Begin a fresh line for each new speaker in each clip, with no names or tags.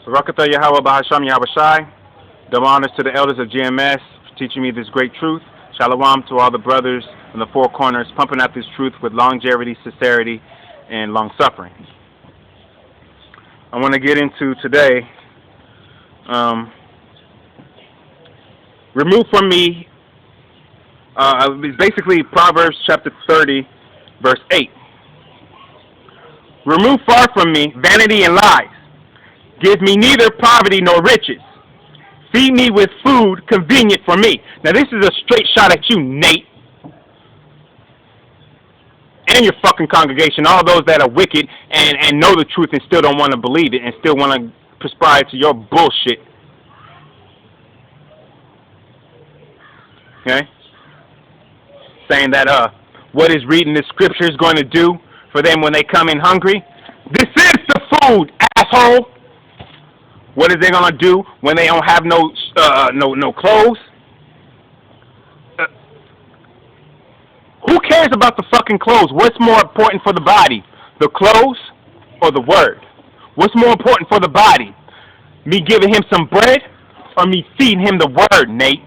Barakatah Yahweh Bahasham Yahweh Shai. Double honors to the elders of GMS for teaching me this great truth. Shalom to all the brothers in the four corners pumping out this truth with longevity, sincerity, and long suffering. I want to get into today, remove from me, it's basically Proverbs chapter 30, verse 8. Remove far from me vanity and lies. Give me neither poverty nor riches. Feed me with food convenient for me. Now this is a straight shot at you, Nate. And your fucking congregation, all those that are wicked and know the truth and still don't want to believe it and still want to prescribe to your bullshit. Okay? Saying that what is reading the scripture is going to do for them when they come in hungry. This is the food, asshole. What is they gonna do when they don't have no clothes? Who cares about the fucking clothes? What's more important for the body, the clothes or the word? What's more important for the body, me giving him some bread or me feeding him the word, Nate?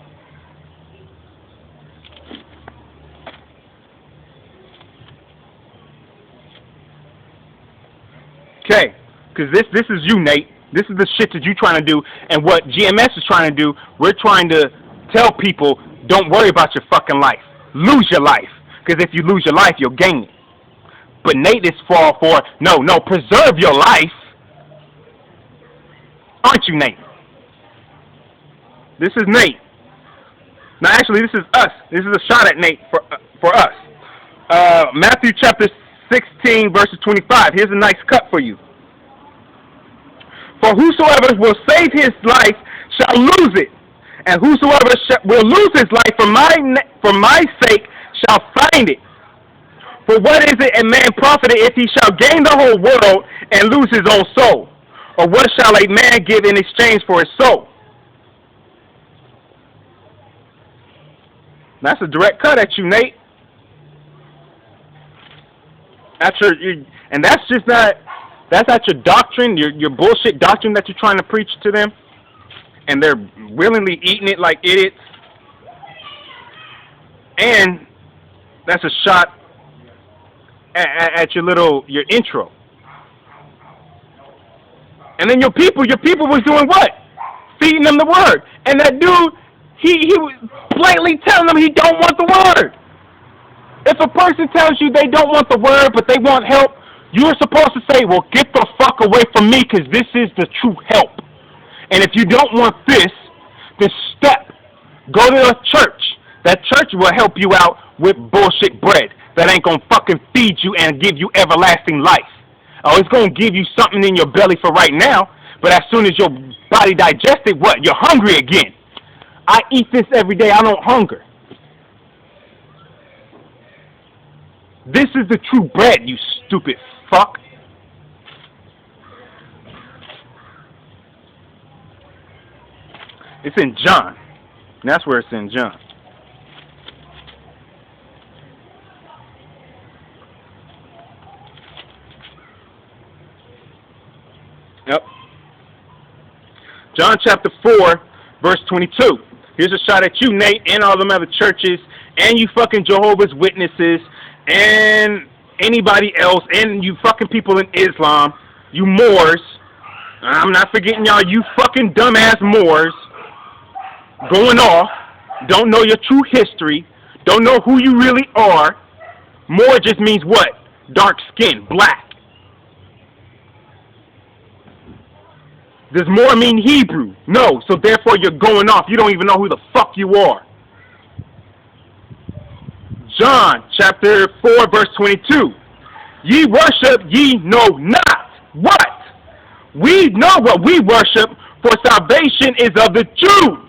Okay, because this is you, Nate. This is the shit that you're trying to do, and what GMS is trying to do. We're trying to tell people, don't worry about your fucking life. Lose your life, because if you lose your life, you'll gain it. But Nate is for no, preserve your life. Aren't you, Nate? This is Nate. Now, actually, this is us. This is a shot at Nate for us. Matthew chapter 16, verses 25. Here's a nice cut for you. For whosoever will save his life shall lose it, and whosoever will lose his life for my sake shall find it. For what is it a man profited if he shall gain the whole world and lose his own soul? Or what shall a man give in exchange for his soul? That's a direct cut at you, Nate. That's not your doctrine, your bullshit doctrine that you're trying to preach to them, and they're willingly eating it like idiots. And that's a shot at your intro. And then your people was doing what? Feeding them the word. And that dude, he was blatantly telling them he don't want the word. If a person tells you they don't want the word but they want help, you're supposed to say, well, get the fuck away from me because this is the true help. And if you don't want this step. Go to a church. That church will help you out with bullshit bread that ain't going to fucking feed you and give you everlasting life. Oh, it's going to give you something in your belly for right now, but as soon as your body digests it, what? You're hungry again. I eat this every day. I don't hunger. This is the true bread, you stupid fuck. It's in John. That's where it's in John. Yep. John chapter 4, verse 22. Here's a shot at you, Nate, and all them other churches, and you fucking Jehovah's Witnesses, and anybody else, and you fucking people in Islam, you Moors. I'm not forgetting y'all, you fucking dumbass Moors, going off, don't know your true history, don't know who you really are. Moor just means what? Dark skin, black. Does Moor mean Hebrew? No, so therefore you're going off. You don't even know who the fuck you are. John chapter 4, verse 22. Ye worship, ye know not what. We know what we worship, for salvation is of the Jews.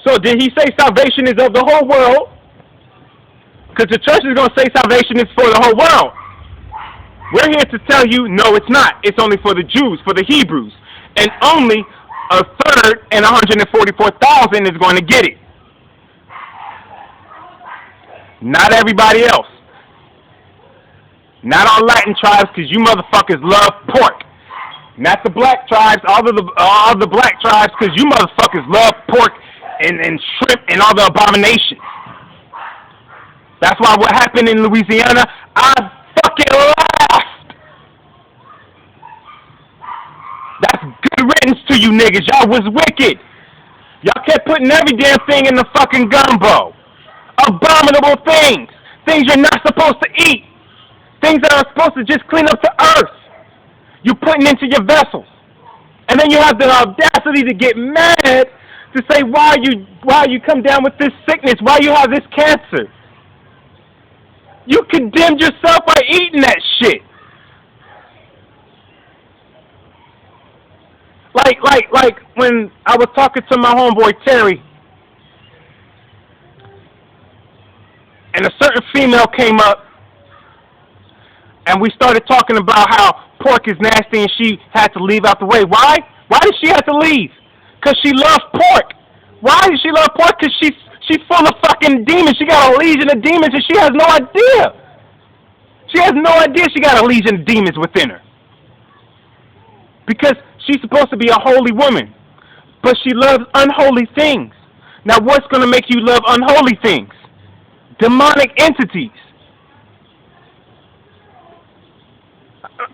So did he say salvation is of the whole world? Because the church is going to say salvation is for the whole world. We're here to tell you, no, it's not. It's only for the Jews, for the Hebrews. And only a third and 144,000 is going to get it. Not everybody else. Not all Latin tribes, because you motherfuckers love pork. Not the black tribes, all the black tribes, because you motherfuckers love pork and shrimp and all the abominations. That's why what happened in Louisiana, I fucking laughed. That's good riddance to you niggas. Y'all was wicked. Y'all kept putting every damn thing in the fucking gumbo. Abominable things. Things you're not supposed to eat. Things that are supposed to just clean up the earth. You're putting into your vessels. And then you have the audacity to get mad to say why you come down with this sickness, why you have this cancer. You condemned yourself by eating that shit. Like when I was talking to my homeboy Terry, and a certain female came up, and we started talking about how pork is nasty and she had to leave out the way. Why? Why did she have to leave? Because she loves pork. Why does she love pork? Because she's full of fucking demons. She got a legion of demons and she has no idea. She has no idea she got a legion of demons within her. Because she's supposed to be a holy woman. But she loves unholy things. Now what's going to make you love unholy things? Demonic entities.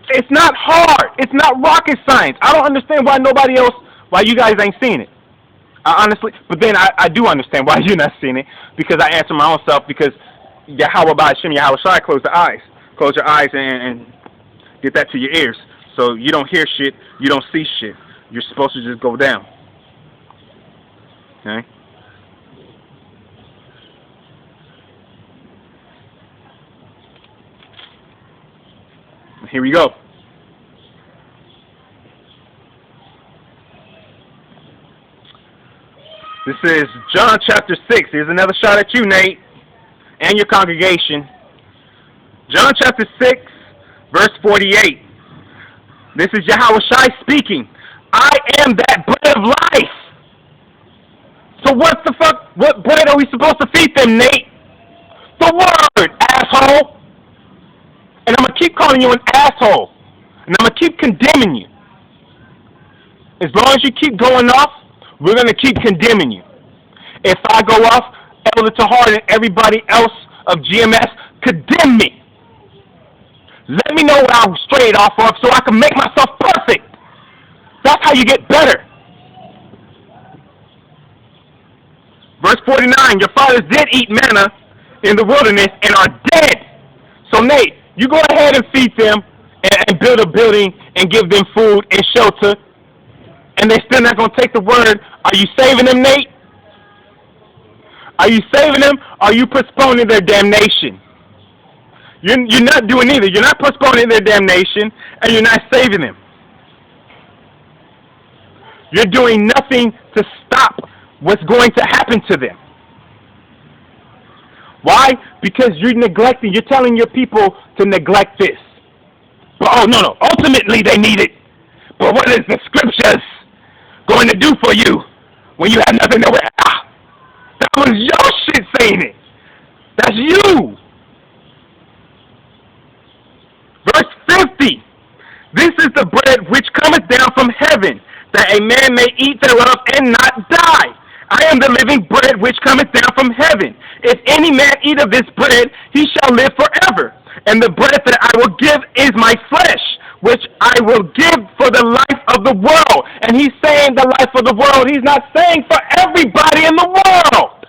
It's not hard. It's not rocket science. I don't understand why you guys ain't seen it. Honestly, but then I do understand why you're not seeing it, because I answer my own self, because Yahweh Ba'Shem, Yahweh Shai, close the eyes. Close your eyes and get that to your ears. So you don't hear shit, you don't see shit. You're supposed to just go down. Okay? Here we go. This is John chapter 6. Here's another shot at you, Nate, and your congregation. John chapter 6, verse 48. This is Yahweh Shai speaking. I am that bread of life. So what bread are we supposed to feed them, Nate? The word, asshole. And I'm going to keep calling you an asshole. And I'm going to keep condemning you. As long as you keep going off, we're going to keep condemning you. If I go off, Elder Tahar and everybody else of GMS, condemn me. Let me know what I was strayed off of so I can make myself perfect. That's how you get better. Verse 49, your fathers did eat manna in the wilderness and are dead. So Nate, you go ahead and feed them and build a building and give them food and shelter, and they're still not going to take the word. Are you saving them, Nate? Are you saving them? Or are you postponing their damnation? You're not doing either. You're not postponing their damnation, and you're not saving them. You're doing nothing to stop what's going to happen to them. Why? Because you're neglecting. You're telling your people to neglect this. But oh no. Ultimately, they need it. But what is the scriptures going to do for you when you have nothing to wear? That was your shit saying it. That's you. Verse 50. This is the bread which cometh down from heaven, that a man may eat thereof and not die. I am the living bread which cometh down from heaven. If any man eat of this bread, he shall live forever. And the bread that I will give is my flesh, which I will give for the life of the world. And he's saying the life of the world. He's not saying for everybody in the world.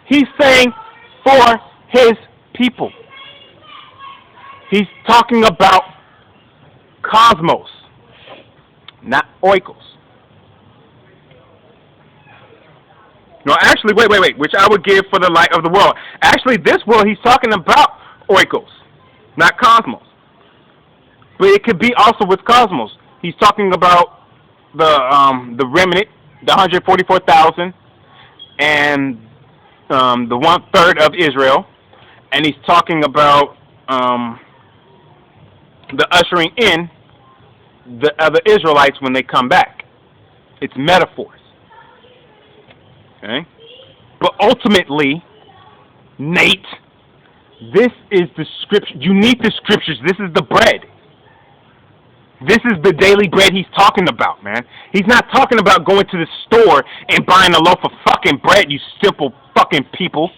He's saying for his people. He's talking about cosmos, not oikos. No, actually, wait. Which I would give for the light of the world. Actually, this world, he's talking about oikos, not cosmos. But it could be also with cosmos. He's talking about the remnant, the 144,000, and the 1/3 of Israel. And he's talking about the ushering in the other Israelites when they come back. It's metaphors. Okay? But ultimately, Nate, this is the scripture. You need the scriptures. This is the bread. This is the daily bread he's talking about, man. He's not talking about going to the store and buying a loaf of fucking bread, you simple fucking people.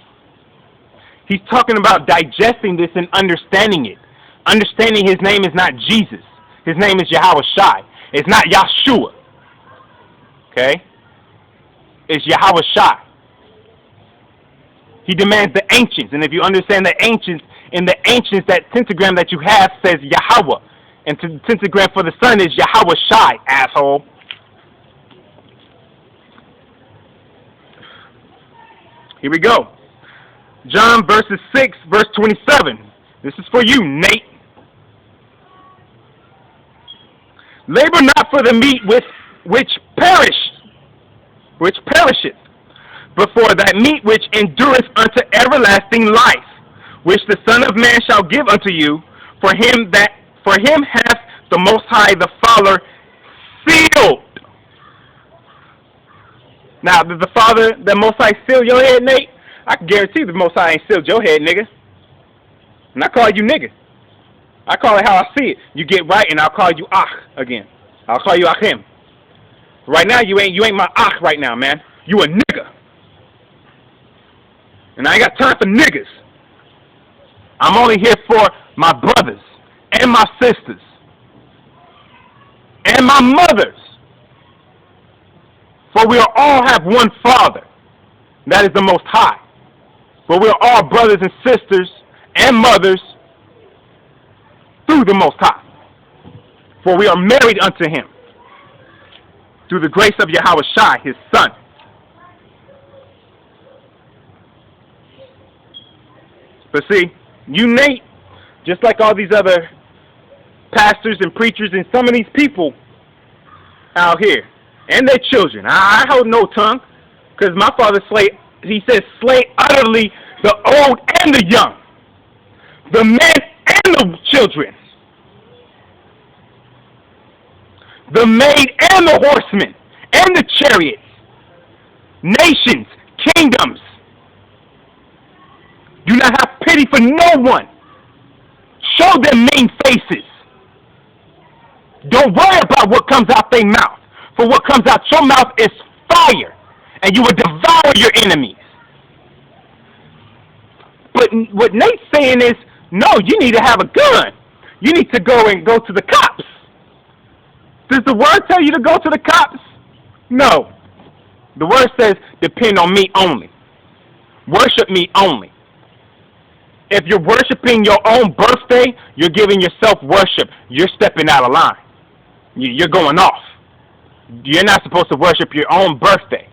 He's talking about digesting this and understanding it. Understanding his name is not Jesus. His name is Yahweh Shai. It's not Yahshua. Okay? It's Yahweh Shai. He demands the ancients. And if you understand the ancients, in the ancients, that pentagram that you have says Yahweh. And the pentagram for the sun is Yahweh Shai, asshole. Here we go. John verses 6, verse 27. This is for you, Nate. Labor not for the meat which perisheth, but for that meat which endureth unto everlasting life, which the Son of Man shall give unto you. For him hath the Most High the Father sealed. Now, did the Father, the Most High, seal your head, Nate? I can guarantee the Most High ain't sealed your head, nigga. And I call you nigga. I call it how I see it. You get right, and I'll call you Ach again. I'll call you Achim. Right now, you ain't my Ach right now, man. You a nigga. And I ain't got time for niggas. I'm only here for my brothers and my sisters and my mothers. For we all have one Father. That is the Most High. For we are all brothers and sisters and mothers through the Most High. For we are married unto him through the grace of Yahweh Shai, his son. But see, you, Nate, just like all these other pastors and preachers and some of these people out here, and their children, I hold no tongue, because my father he says, slay utterly the old and the young, the men and the children, the maid and the horsemen, and the chariots, nations, kingdoms. Do not have pity for no one. Show them mean faces. Don't worry about what comes out their mouth. For what comes out your mouth is fire, and you will devour your enemies. But what Nate's saying is, no, you need to have a gun. You need to go to the cops. Does the word tell you to go to the cops? No. The word says, depend on me only. Worship me only. If you're worshiping your own birthday, you're giving yourself worship. You're stepping out of line. You're going off. You're not supposed to worship your own birthday.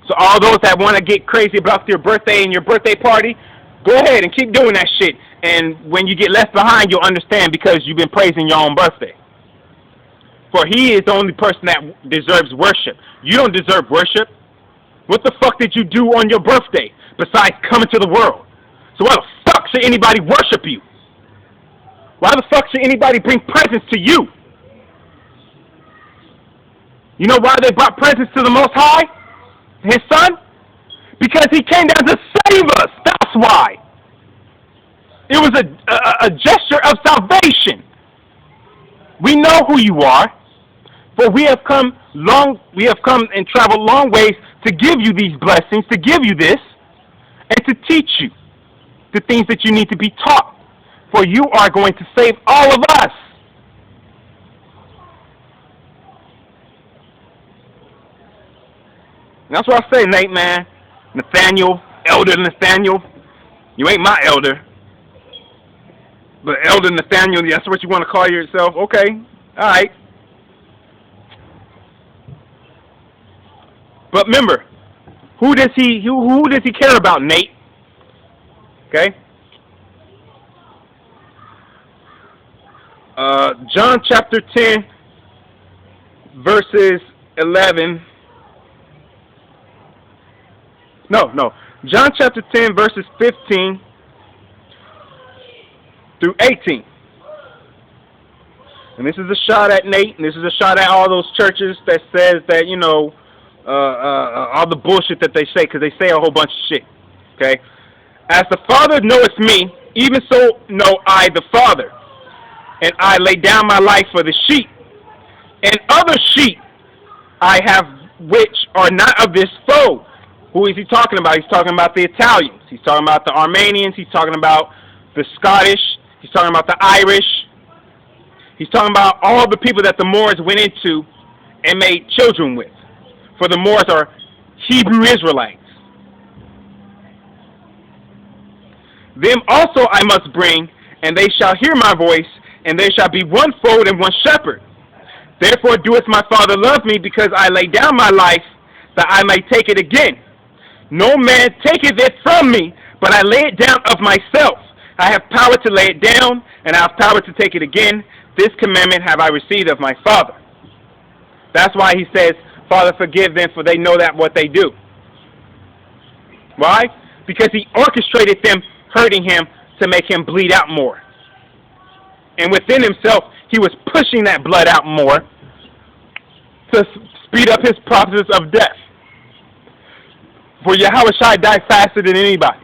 So all those that want to get crazy about your birthday and your birthday party, go ahead and keep doing that shit. And when you get left behind, you'll understand because you've been praising your own birthday. For he is the only person that deserves worship. You don't deserve worship. What the fuck did you do on your birthday besides coming to the world? So why the fuck should anybody worship you? Why the fuck should anybody bring presents to you? You know why they brought presents to the Most High? His son? Because he came down to save us. That's why. It was a gesture of salvation. We know who you are, for we have come and traveled long ways to give you these blessings, to give you this, and to teach you the things that you need to be taught. For you are going to save all of us. And that's what I say, Nate, man. Nathaniel, Elder Nathaniel. You ain't my elder. But Elder Nathaniel, that's what you want to call yourself? Okay. All right. But remember, who does he care about, Nate? Okay? John chapter 10, verses 11. No. John chapter 10, verses 15 through 18. And this is a shot at Nate, and this is a shot at all those churches that says that, you know, all the bullshit that they say, because they say a whole bunch of shit. Okay? As the Father knoweth me, even so know I the Father. and I lay down my life for the sheep. And other sheep I have which are not of this fold. Who is he talking about? He's talking about the Italians. He's talking about the Armenians. He's talking about the Scottish. He's talking about the Irish. He's talking about all the people that the Moors went into and made children with. For the Moors are Hebrew Israelites. Them also I must bring, and they shall hear my voice, and there shall be one fold and one shepherd. Therefore doeth my Father love me, because I lay down my life, that I may take it again. No man taketh it from me, but I lay it down of myself. I have power to lay it down, and I have power to take it again. This commandment have I received of my Father. That's why he says, Father, forgive them, for they know not what they do. Why? Because he orchestrated them hurting him to make him bleed out more. And within himself, he was pushing that blood out more to speed up his process of death. For Yahushua died faster than anybody.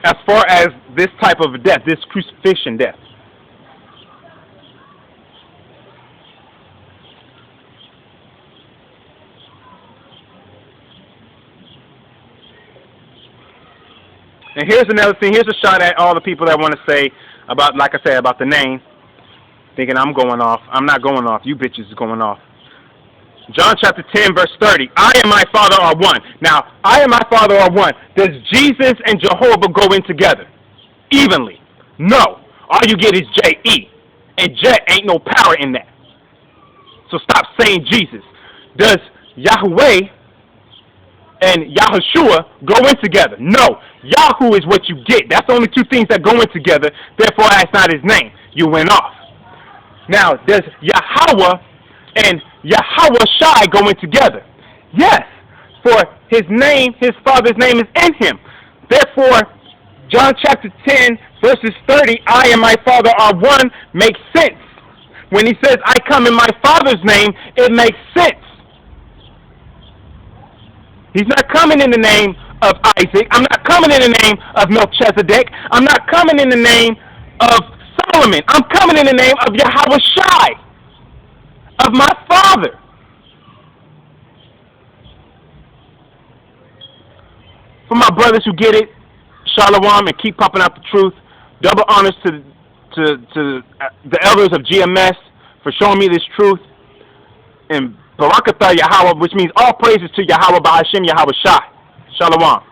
As far as this type of death, this crucifixion death. And here's another thing. Here's a shot at all the people that want to say about, like I said, about the name, thinking I'm going off. I'm not going off. You bitches is going off. John chapter 10, verse 30. I and my Father are one. Now, I and my Father are one. Does Jesus and Jehovah go in together evenly? No. All you get is J-E. And J ain't no power in that. So stop saying Jesus. Does Yahweh and Yahushua go in together? No. Yahoo is what you get. That's the only two things that go in together. Therefore, that's not his name. You went off. Now, does Yahweh and Yahweh Shai go in together? Yes. For his name, his Father's name is in him. Therefore, John chapter 10, verses 30, I and my Father are one, makes sense. When he says, I come in my Father's name, it makes sense. He's not coming in the name of Isaac. I'm not coming in the name of Melchizedek. I'm not coming in the name of Solomon. I'm coming in the name of Yahweh Shai, of my Father. For my brothers who get it, Shalom, and keep pumping out the truth. Double honors to the elders of GMS for showing me this truth. And Barakatah Yahweh, which means all praises to Yahweh Ba'ashem Yahweh Shai. Shalom.